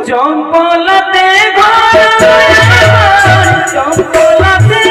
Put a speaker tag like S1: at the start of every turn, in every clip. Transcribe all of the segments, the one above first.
S1: চম্পলাতে চম্পলাতে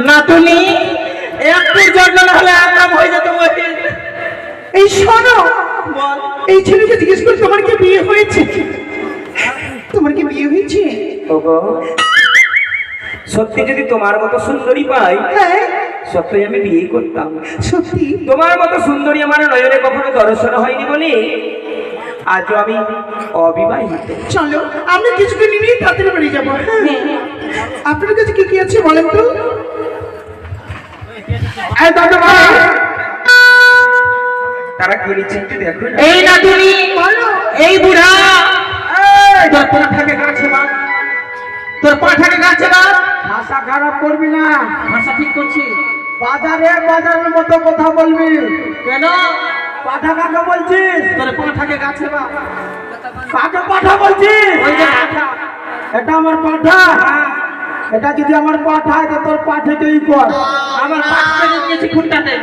S1: নাতুনি একটু জন্য না হলে আরাম হয়ে যেত।
S2: এই শোনো, এই ছেলেকে জিজ্ঞেস করি তোমার কি বিয়ে হয়েছে? তোমার কি বিয়ে হয়েছে?
S1: ওগো সত্যি যদি তোমার মতো সুন্দরী পাই,
S2: হ্যাঁ
S1: সত্যি আমি বিয়ে করতাম।
S2: সত্যি?
S1: তোমার মতো সুন্দরী আমার নয়নে কখনো দর্শন হয়নি বলে আজও আমি অবিবাহিত।
S2: চলো আমরা কিছুদিন নিয়ে তাদের বাড়ি যাবো। হ্যাঁ আপনার কাছে কি কি আছে বলেন তো?
S1: তারা কি নিচ্ছে দেখো।
S2: এই না তুমি এই বুড়া
S3: তোর পাঠাকে কাছে বা,
S2: তোর পাঠাকে কাছে না।
S3: ভাষা খারাপ করবি না।
S2: ভাষা ঠিক করছি।
S3: বাজারের মতো কথা বলবি
S2: কেন?
S3: পাঠা কাকে বলছিস?
S2: তোর পাঠাকে কাছে বা।
S3: কাকে পাঠা বলছিস?
S2: ওই যে পাঠা।
S3: এটা আমার পাঠা। এটা যদি আমার পাঠা হয় তো তোর পাঠাকেই কর।
S2: আমার পাঠকে দিয়েছি খুঁটাতে।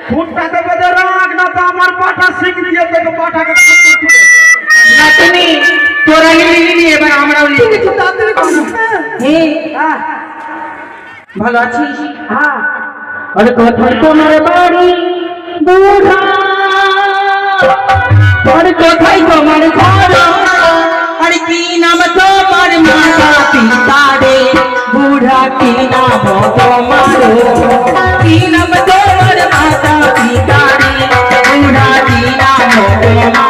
S3: ফুটটাতে বেঁধে রাখ, না তো আমার পাঠা শিখ দিয়ে তোকে পাঠাকে কাজ করতে হবে।
S2: না তুমি তোরা নিয়ে এবার আমরাও নিয়ে
S3: ঠিক আছে, তাড়াতাড়ি কর।
S2: হ্যাঁ ভালো আছিস?
S3: হ্যাঁ
S2: আরে কোথায় তোমার বাড়ি বুড়া? আরে কোথায় তোমার ঘর? আরে কি নাম তোমার মাতা পিতা রে বুড়া? কি নাম তোমার? কি নাম তোমার মাতা পিতা রে বুড়া? কি নাম তোমার?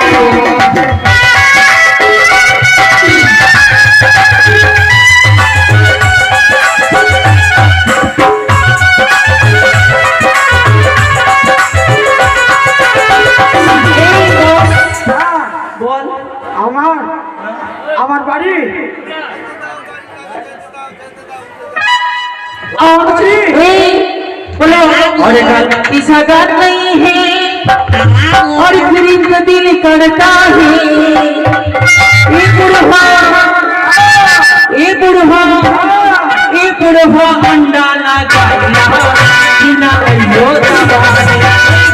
S3: বল। আমার বাড়ি
S2: और गलती सगा नहीं है और गरीब का दिल करता है। ए बुढ़वा अंडा लगाइला बिना अयो दबाने।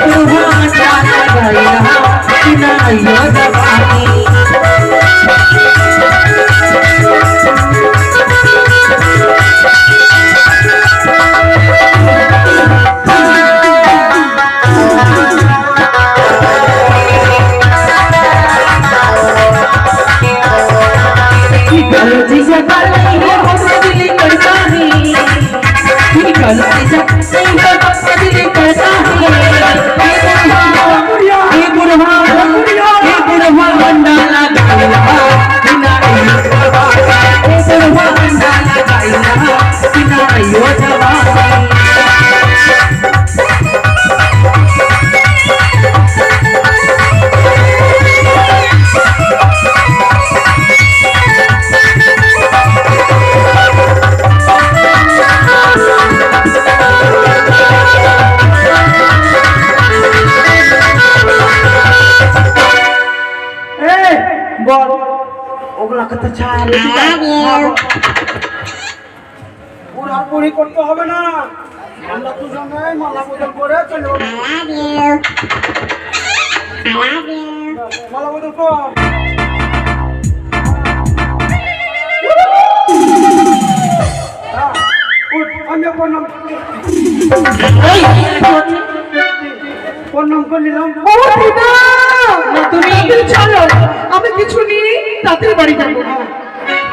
S2: बुढ़वा अंडा लगाइला बिना अयो दबाने। गलती से नहीं है हमसे दिल करता है। गलती से नहीं है हमसे दिल करता है। ए बुढ़वा अंडा लगाइला बिना अयो दबाने। ए बुढ़वा अंडा लगाइला बिना अयो दबाने।
S3: বল। ওগুলা কথা ছাড়, পুরাপুরি করতে হবে না। আমরা দুজনে মালা বদল করে চলে যাবো। মালা বদল কর। আমি প্রণাম করে নিলাম।
S2: তুমি চলো আমি কিছু নিয়ে তাদের বাড়ি যাবো।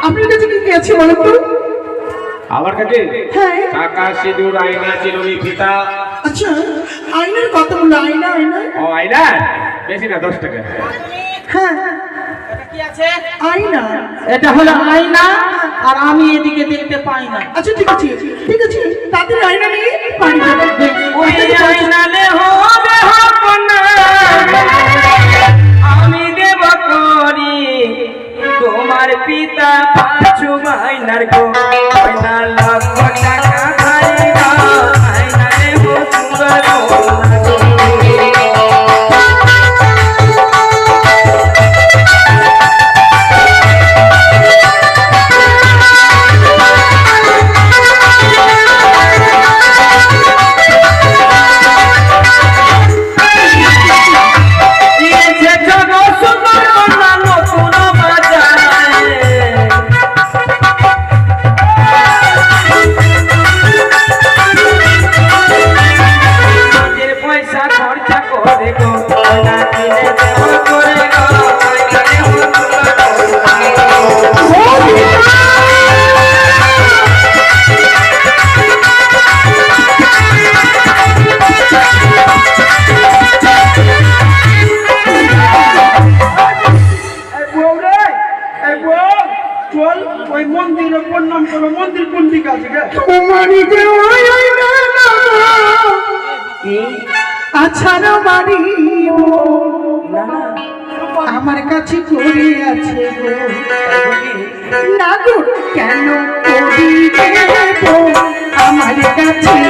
S2: আপনার কাছে কি কি আছে বলেন তো?
S4: আমার কাছে
S2: হ্যাঁ
S4: টাকা, সিঁদুর, আয়না, চিরুনি, ফিতা।
S2: আচ্ছা আয়নার কত বললো? আয়না আয়না
S4: ও আয়না বেশি না, 10 টাকা।
S2: হ্যাঁ
S3: কি আছে?
S2: আয়না।
S3: এটা হলো আয়না, আর আমি এদিকে দেখতে পাই না।
S2: আচ্ছা ঠিক আছে তাদের আয়না নিয়ে বাড়ি যাবো।
S1: ওই আয়নালে হবে আপনা আমি দেব করি তোমার তোমার পিতা পাঁচু মাইনার গো ময়না লক্ষ টাকা ধারে মাইনা রে গো সুন্দর
S2: আছাড়া বাড়ি আমার কাছে করে আছে গো না গো কেন করিবে গো আমার কাছে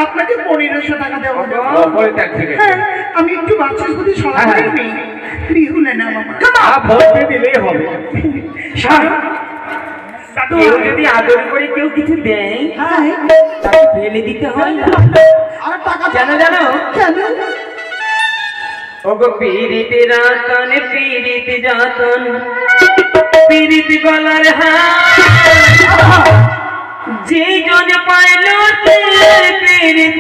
S2: আপনাকে 1500 টাকা দেবো। হ্যাঁ, আমি একটু বাচ্চার প্রতি সহায় বিহুলে না মামা
S4: দিলেই হবে।
S1: কেউ যদি আদর করে কেউ কিছু দেয় তাকে ফেলে দিতে হয় না।
S3: আর টাকা
S1: জানো জানো
S2: কেন
S1: ওগো পীড়িতে রাতন পীড়িতে যাতন পীড়িত গলার হাত যে জন পাইল পীড়িত